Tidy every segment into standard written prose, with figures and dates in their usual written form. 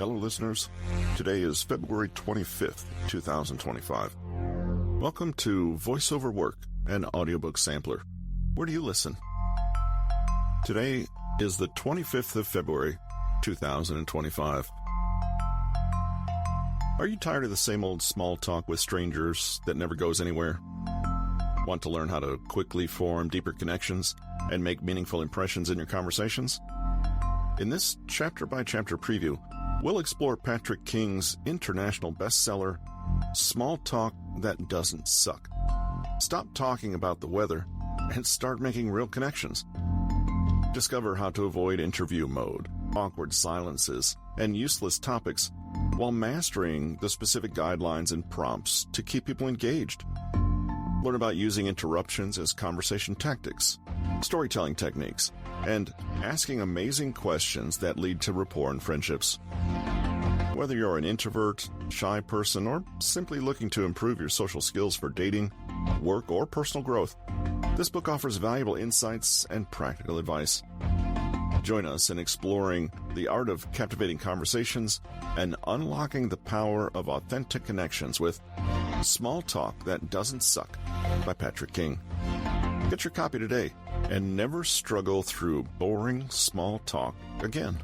Hello, listeners. Today is February 25th, 2025. Welcome to Voiceover Work, an audiobook sampler. Where do you listen? Today is the 25th of February, 2025. Are you tired of the same old small talk with strangers that never goes anywhere? Want to learn how to quickly form deeper connections and make meaningful impressions in your conversations? In this chapter-by-chapter preview, we'll explore Patrick King's international bestseller, Small Talk That Doesn't Suck. Stop talking about the weather and start making real connections. Discover how to avoid interview mode, awkward silences, and useless topics while mastering the specific guidelines and prompts to keep people engaged. Learn about using interruptions as conversation tactics, storytelling techniques, and asking amazing questions that lead to rapport and friendships. Whether you're an introvert, shy person, or simply looking to improve your social skills for dating, work, or personal growth, this book offers valuable insights and practical advice. Join us in exploring the art of captivating conversations and unlocking the power of authentic connections with Small Talk That Doesn't Suck by Patrick King. Get your copy today and never struggle through boring small talk again.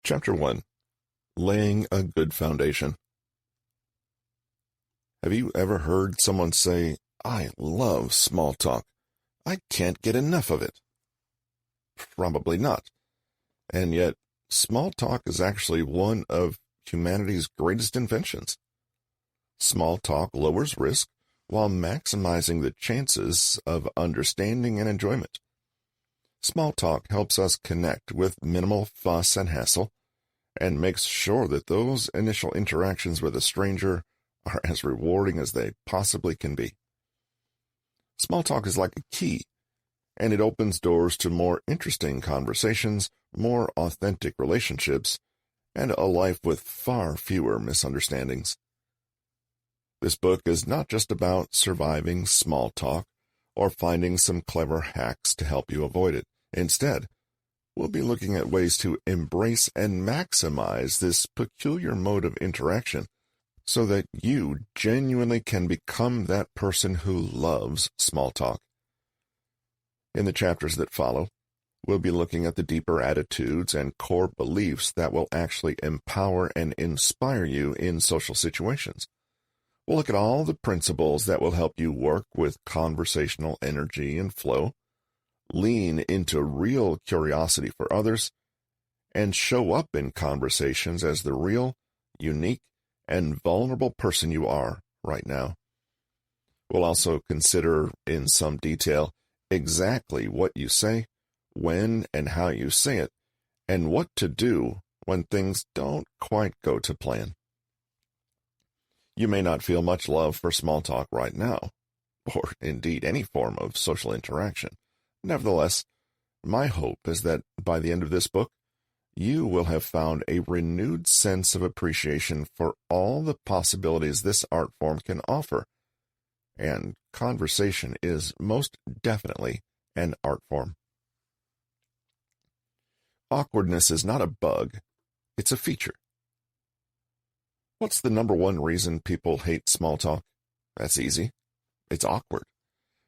Chapter 1. Laying a Good Foundation. Have you ever heard someone say, "I love small talk. I can't get enough of it"? Probably not. And yet, small talk is actually one of humanity's greatest inventions. Small talk lowers risk while maximizing the chances of understanding and enjoyment. Small talk helps us connect with minimal fuss and hassle, and makes sure that those initial interactions with a stranger are as rewarding as they possibly can be. Small talk is like a key, and it opens doors to more interesting conversations, more authentic relationships, and a life with far fewer misunderstandings. This book is not just about surviving small talk or finding some clever hacks to help you avoid it. Instead, we'll be looking at ways to embrace and maximize this peculiar mode of interaction so that you genuinely can become that person who loves small talk. In the chapters that follow, we'll be looking at the deeper attitudes and core beliefs that will actually empower and inspire you in social situations. We'll look at all the principles that will help you work with conversational energy and flow, lean into real curiosity for others, and show up in conversations as the real, unique, and vulnerable person you are right now. We'll also consider in some detail exactly what you say, when and how you say it, and what to do when things don't quite go to plan. You may not feel much love for small talk right now, or indeed any form of social interaction. Nevertheless, my hope is that by the end of this book, you will have found a renewed sense of appreciation for all the possibilities this art form can offer. And conversation is most definitely an art form. Awkwardness is not a bug, it's a feature. What's the number one reason people hate small talk? That's easy. It's awkward.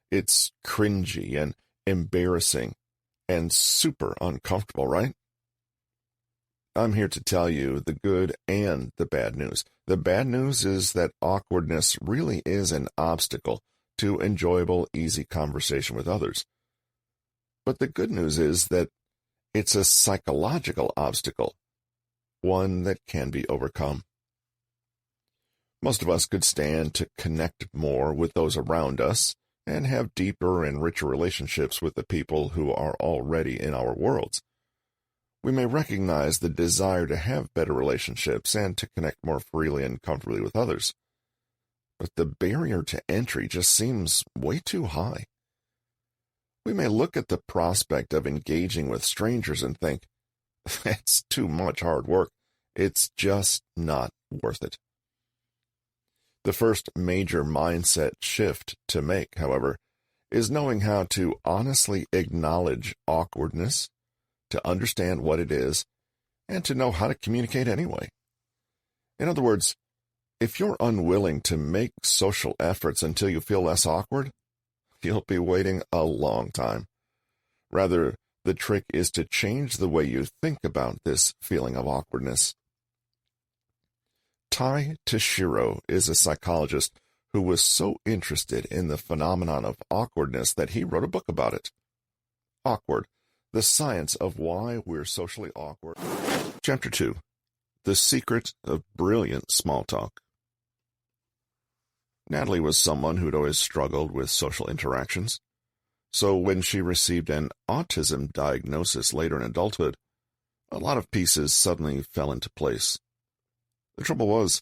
It's cringy and embarrassing and super uncomfortable, right? I'm here to tell you the good and the bad news. The bad news is that awkwardness really is an obstacle to enjoyable, easy conversation with others. But the good news is that it's a psychological obstacle, one that can be overcome. Most of us could stand to connect more with those around us and have deeper and richer relationships with the people who are already in our worlds. We may recognize the desire to have better relationships and to connect more freely and comfortably with others. But the barrier to entry just seems way too high. We may look at the prospect of engaging with strangers and think, that's too much hard work. It's just not worth it. The first major mindset shift to make, however, is knowing how to honestly acknowledge awkwardness, to understand what it is, and to know how to communicate anyway. In other words, if you're unwilling to make social efforts until you feel less awkward, you'll be waiting a long time. Rather, the trick is to change the way you think about this feeling of awkwardness. Tai Tashiro is a psychologist who was so interested in the phenomenon of awkwardness that he wrote a book about it. Awkward, the Science of Why We're Socially Awkward. Chapter 2. The Secret of Brilliant Small Talk. Natalie was someone who'd always struggled with social interactions. So when she received an autism diagnosis later in adulthood, a lot of pieces suddenly fell into place. The trouble was,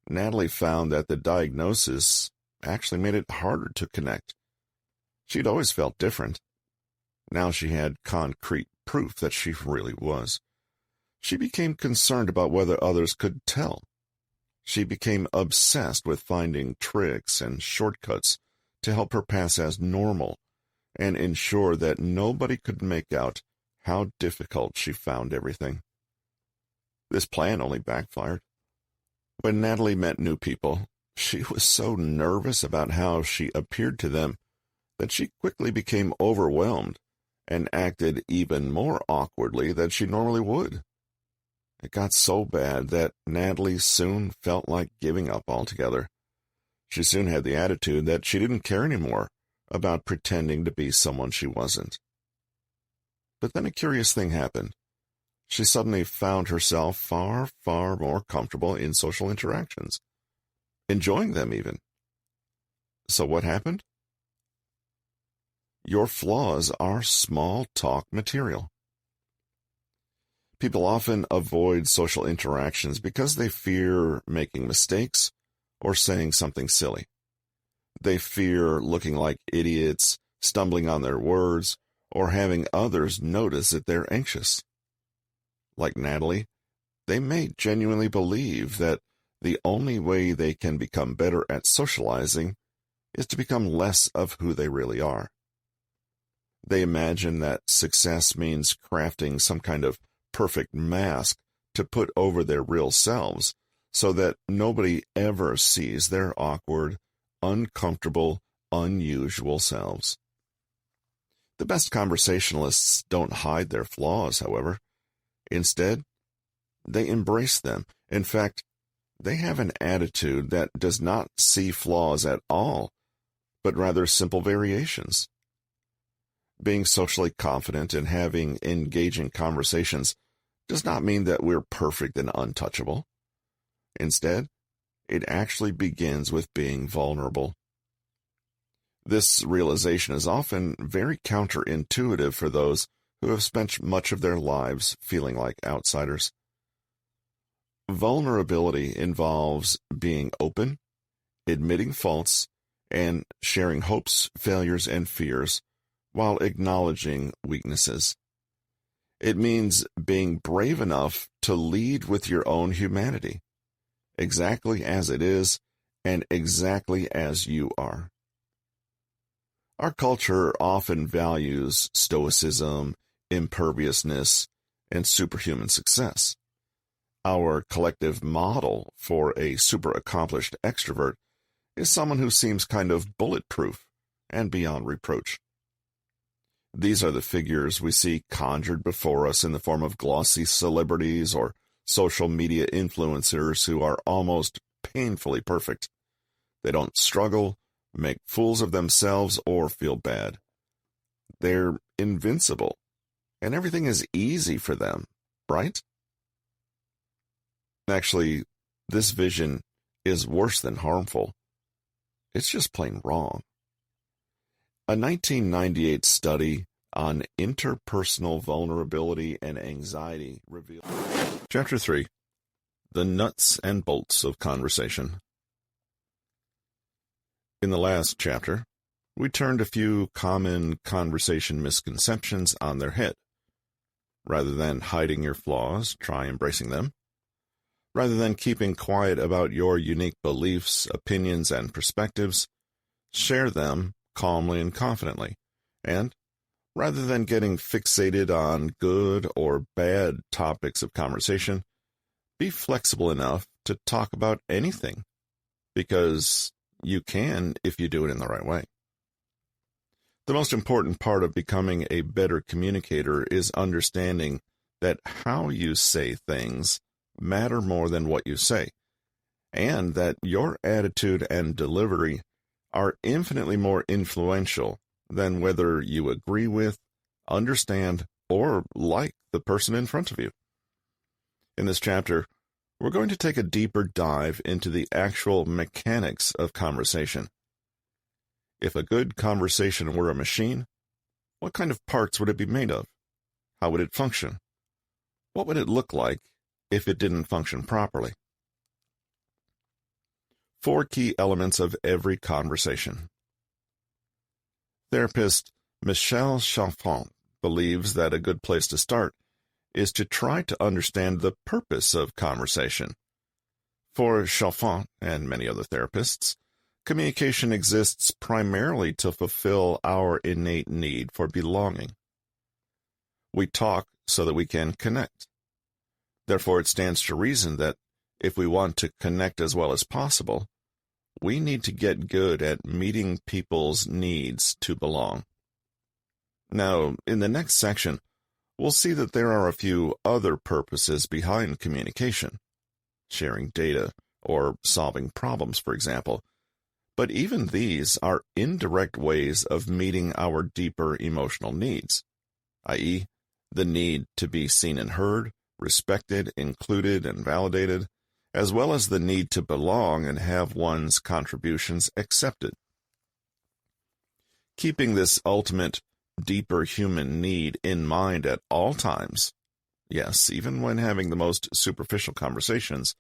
Natalie found that the diagnosis actually made it harder to connect. She'd always felt different. Now she had concrete proof that she really was. She became concerned about whether others could tell. She became obsessed with finding tricks and shortcuts to help her pass as normal and ensure that nobody could make out how difficult she found everything. This plan only backfired. When Natalie met new people, she was so nervous about how she appeared to them that she quickly became overwhelmed and acted even more awkwardly than she normally would. It got so bad that Natalie soon felt like giving up altogether. She soon had the attitude that she didn't care anymore about pretending to be someone she wasn't. But then a curious thing happened. She suddenly found herself far, far more comfortable in social interactions, enjoying them even. So what happened? Your flaws are small talk material. People often avoid social interactions because they fear making mistakes or saying something silly. They fear looking like idiots, stumbling on their words, or having others notice that they're anxious. Like Natalie, they may genuinely believe that the only way they can become better at socializing is to become less of who they really are. They imagine that success means crafting some kind of perfect mask to put over their real selves so that nobody ever sees their awkward, uncomfortable, unusual selves. The best conversationalists don't hide their flaws, however. Instead, they embrace them. In fact, they have an attitude that does not see flaws at all, but rather simple variations. Being socially confident and having engaging conversations does not mean that we're perfect and untouchable. Instead, it actually begins with being vulnerable. This realization is often very counterintuitive for those who have spent much of their lives feeling like outsiders. Vulnerability involves being open, admitting faults, and sharing hopes, failures, and fears while acknowledging weaknesses. It means being brave enough to lead with your own humanity, exactly as it is and exactly as you are. Our culture often values stoicism, imperviousness, and superhuman success. Our collective model for a super-accomplished extrovert is someone who seems kind of bulletproof and beyond reproach. These are the figures we see conjured before us in the form of glossy celebrities or social media influencers who are almost painfully perfect. They don't struggle, make fools of themselves, or feel bad. They're invincible, and everything is easy for them, right? Actually, this vision is worse than harmful. It's just plain wrong. A 1998 study on interpersonal vulnerability and anxiety revealed. Chapter 3. The Nuts and Bolts of Conversation. In the last chapter, we turned a few common conversation misconceptions on their head. Rather than hiding your flaws, try embracing them. Rather than keeping quiet about your unique beliefs, opinions, and perspectives, share them calmly and confidently. And Rather than getting fixated on good or bad topics of conversation, be flexible enough to talk about anything, because you can if you do it in the right way. The most important part of becoming a better communicator is understanding that how you say things matter more than what you say, and that your attitude and delivery are infinitely more influential than whether you agree with, understand, or like the person in front of you. In this chapter, we're going to take a deeper dive into the actual mechanics of conversation. If a good conversation were a machine, what kind of parts would it be made of? How would it function? What would it look like if it didn't function properly? 4 key elements of every conversation. Therapist Michel Chalfant believes that a good place to start is to try to understand the purpose of conversation. For Chalfant and many other therapists, communication exists primarily to fulfill our innate need for belonging. We talk so that we can connect. Therefore, it stands to reason that if we want to connect as well as possible, we need to get good at meeting people's needs to belong. Now, in the next section, we'll see that there are a few other purposes behind communication, sharing data or solving problems, for example, but even these are indirect ways of meeting our deeper emotional needs, i.e., the need to be seen and heard, respected, included, and validated, as well as the need to belong and have one's contributions accepted. Keeping this ultimate, deeper human need in mind at all times, yes, even when having the most superficial conversations,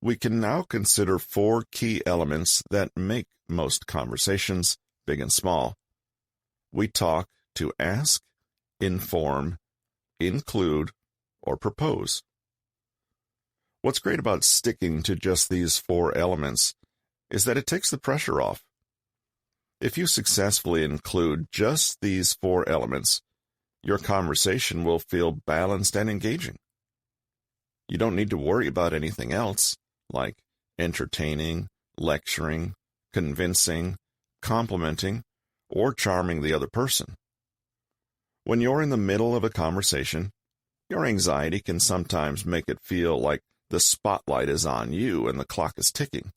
we can now consider 4 key elements that make most conversations, big and small. We talk to ask, inform, include, or propose. What's great about sticking to just these 4 elements is that it takes the pressure off. If you successfully include just these 4 elements, your conversation will feel balanced and engaging. You don't need to worry about anything else, like entertaining, lecturing, convincing, complimenting, or charming the other person. When you're in the middle of a conversation, your anxiety can sometimes make it feel like the spotlight is on you and the clock is ticking.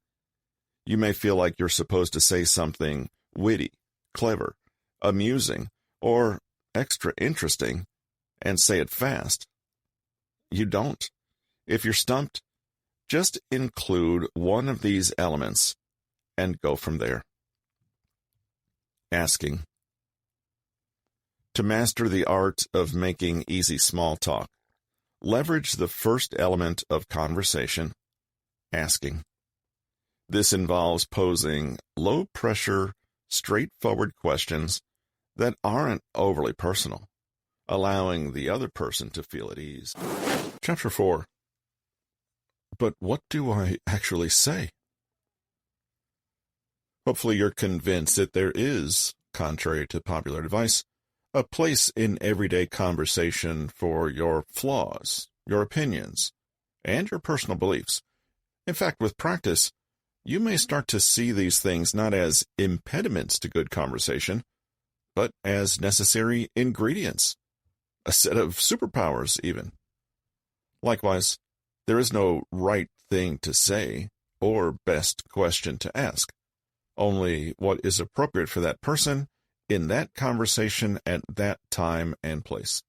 You may feel like you're supposed to say something witty, clever, amusing, or extra interesting, and say it fast. You don't. If you're stumped, just include one of these elements and go from there. Asking. To master the art of making easy small talk, leverage the first element of conversation, asking. This involves posing low-pressure, straightforward questions that aren't overly personal, allowing the other person to feel at ease. Chapter 4. But what do I actually say? Hopefully you're convinced that there is, contrary to popular advice, a place in everyday conversation for your flaws, your opinions, and your personal beliefs. In fact, with practice, you may start to see these things not as impediments to good conversation, but as necessary ingredients, a set of superpowers even. Likewise, there is no right thing to say or best question to ask, only what is appropriate for that person in that conversation at that time and place.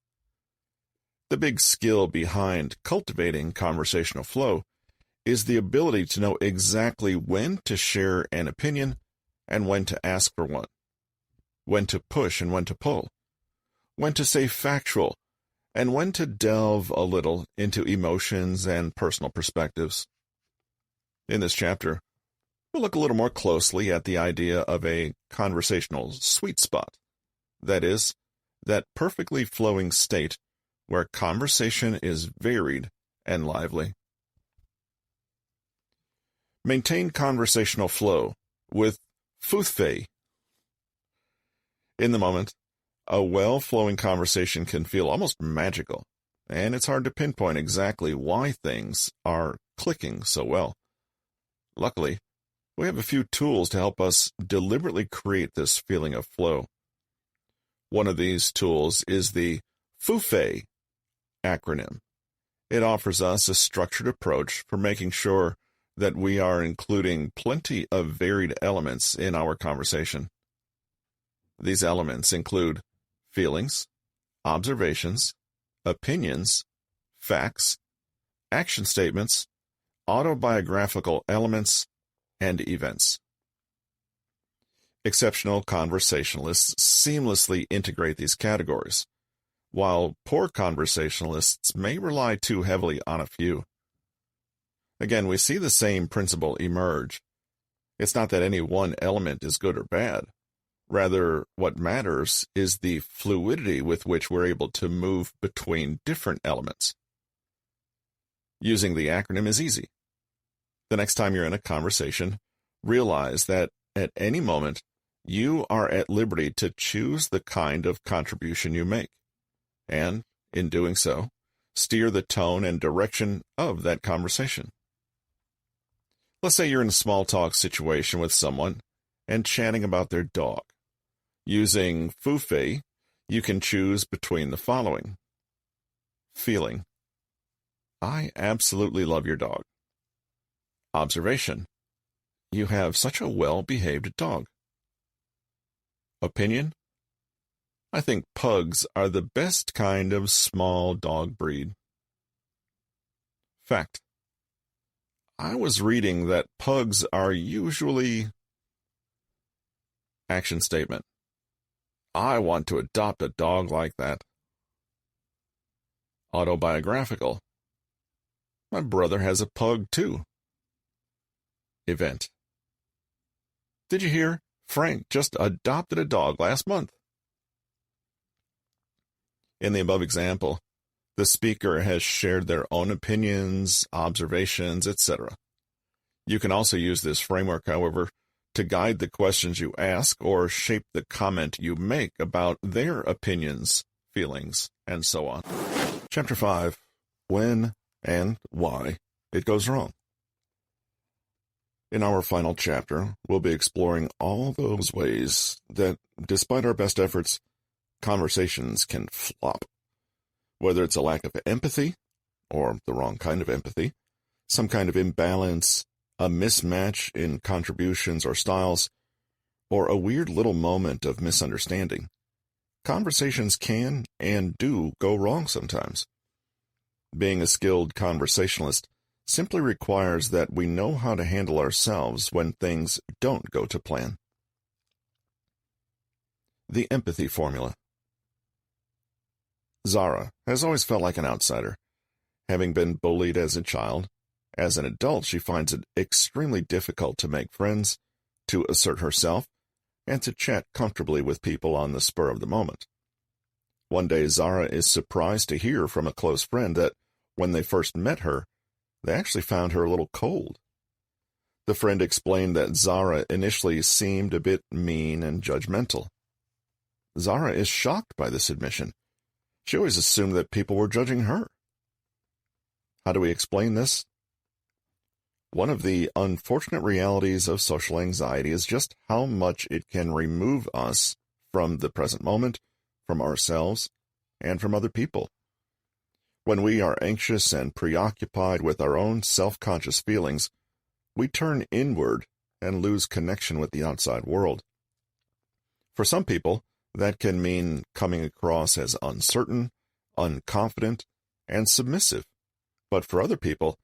The big skill behind cultivating conversational flow is the ability to know exactly when to share an opinion and when to ask for one, when to push and when to pull, when to say factual, and when to delve a little into emotions and personal perspectives. In this chapter, we'll look a little more closely at the idea of a conversational sweet spot, that is, that perfectly flowing state where conversation is varied and lively. Maintain conversational flow with foothfay. In the moment, A well-flowing conversation can feel almost magical, and it's hard to pinpoint exactly why things are clicking so well. Luckily, we have a few tools to help us deliberately create this feeling of flow. One of these tools is the FUFE acronym. It offers us a structured approach for making sure that we are including plenty of varied elements in our conversation. These elements include feelings, observations, opinions, facts, action statements, autobiographical elements, and events. Exceptional conversationalists seamlessly integrate these categories, while poor conversationalists may rely too heavily on a few. Again, we see the same principle emerge. It's not that any one element is good or bad. Rather, what matters is the fluidity with which we're able to move between different elements. Using the acronym is easy. The next time you're in a conversation, realize that at any moment, you are at liberty to choose the kind of contribution you make, and, in doing so, steer the tone and direction of that conversation. Let's say you're in a small talk situation with someone and chatting about their dog. Using FUFE, you can choose between the following. Feeling: I absolutely love your dog. Observation: you have such a well-behaved dog. Opinion: I think pugs are the best kind of small dog breed. Fact: I was reading that pugs are usually... Action statement: I want to adopt a dog like that. Autobiographical: my brother has a pug too. Event: did you hear? Frank just adopted a dog last month. In the above example, the speaker has shared their own opinions, observations, etc. You can also use this framework, however, to guide the questions you ask or shape the comment you make about their opinions, feelings, and so on. Chapter 5. When and Why It Goes Wrong. In our final chapter, we'll be exploring all those ways that, despite our best efforts, conversations can flop. Whether it's a lack of empathy, or the wrong kind of empathy, some kind of imbalance, a mismatch in contributions or styles, or a weird little moment of misunderstanding, conversations can and do go wrong sometimes. Being a skilled conversationalist simply requires that we know how to handle ourselves when things don't go to plan. The empathy formula. Zara has always felt like an outsider. Having been bullied as a child, as an adult she finds it extremely difficult to make friends, to assert herself, and to chat comfortably with people on the spur of the moment. One day Zara is surprised to hear from a close friend that when they first met her, they actually found her a little cold. The friend explained that Zara initially seemed a bit mean and judgmental. Zara is shocked by this admission. She always assumed that people were judging her. How do we explain this? One of the unfortunate realities of social anxiety is just how much it can remove us from the present moment, from ourselves, and from other people. When we are anxious and preoccupied with our own self-conscious feelings, we turn inward and lose connection with the outside world. For some people, that can mean coming across as uncertain, unconfident, and submissive. But for other people,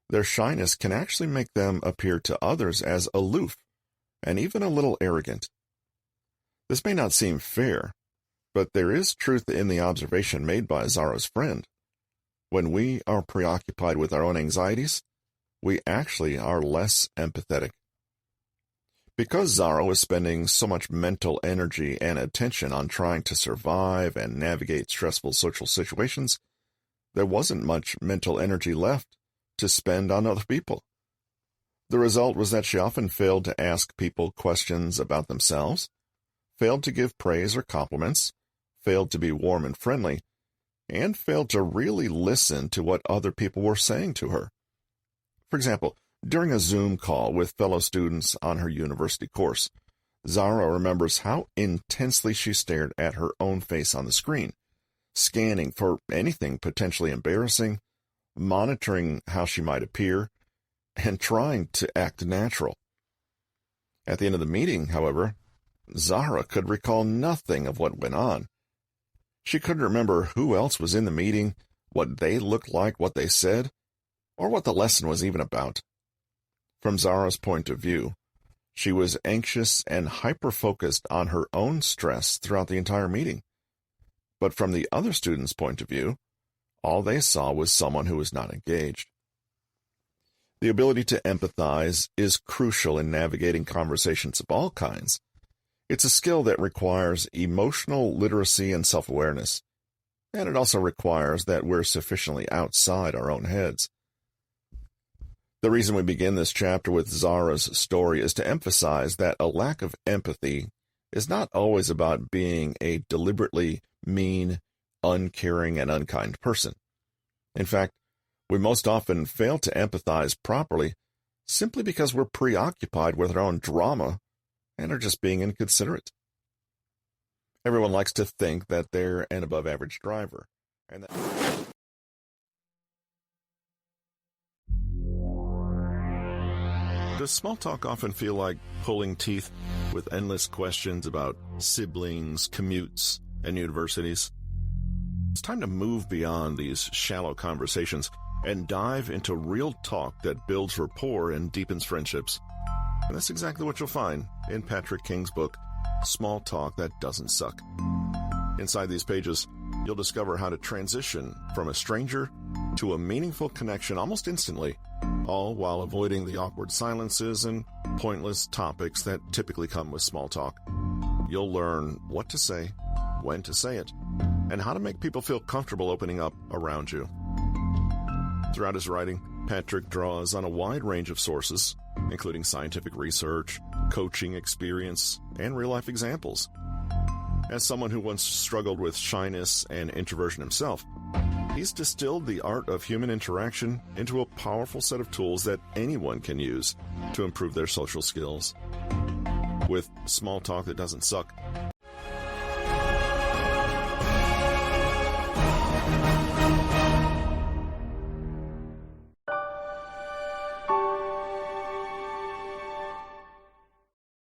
their shyness can actually make them appear to others as aloof and even a little arrogant. This may not seem fair, but there is truth in the observation made by Zara's friend. When we are preoccupied with our own anxieties, we actually are less empathetic. Because Zara was spending so much mental energy and attention on trying to survive and navigate stressful social situations, there wasn't much mental energy left to spend on other people. The result was that she often failed to ask people questions about themselves, failed to give praise or compliments, failed to be warm and friendly, and failed to really listen to what other people were saying to her. For example, during a Zoom call with fellow students on her university course, Zara remembers how intensely she stared at her own face on the screen, scanning for anything potentially embarrassing, monitoring how she might appear, and trying to act natural. At the end of the meeting, however, Zara could recall nothing of what went on. She couldn't remember who else was in the meeting, what they looked like, what they said, or what the lesson was even about. From Zara's point of view, she was anxious and hyper-focused on her own stress throughout the entire meeting. But from the other students' point of view, all they saw was someone who was not engaged. The ability to empathize is crucial in navigating conversations of all kinds. It's a skill that requires emotional literacy and self-awareness, and it also requires that we're sufficiently outside our own heads. The reason we begin this chapter with Zara's story is to emphasize that a lack of empathy is not always about being a deliberately mean, uncaring, and unkind person. In fact, we most often fail to empathize properly simply because we're preoccupied with our own drama and are just being inconsiderate. Everyone likes to think that they're an above-average driver, and that Does small talk often feel like pulling teeth with endless questions about siblings, commutes, and universities? It's time to move beyond these shallow conversations and dive into real talk that builds rapport and deepens friendships. And that's exactly what you'll find in Patrick King's book, Small Talk That Doesn't Suck. Inside these pages, you'll discover how to transition from a stranger to a meaningful connection almost instantly, all while avoiding the awkward silences and pointless topics that typically come with small talk. You'll learn what to say, when to say it, and how to make people feel comfortable opening up around you. Throughout his writing, Patrick draws on a wide range of sources, including scientific research, coaching experience, and real-life examples. As someone who once struggled with shyness and introversion himself, he's distilled the art of human interaction into a powerful set of tools that anyone can use to improve their social skills. With Small Talk That Doesn't Suck,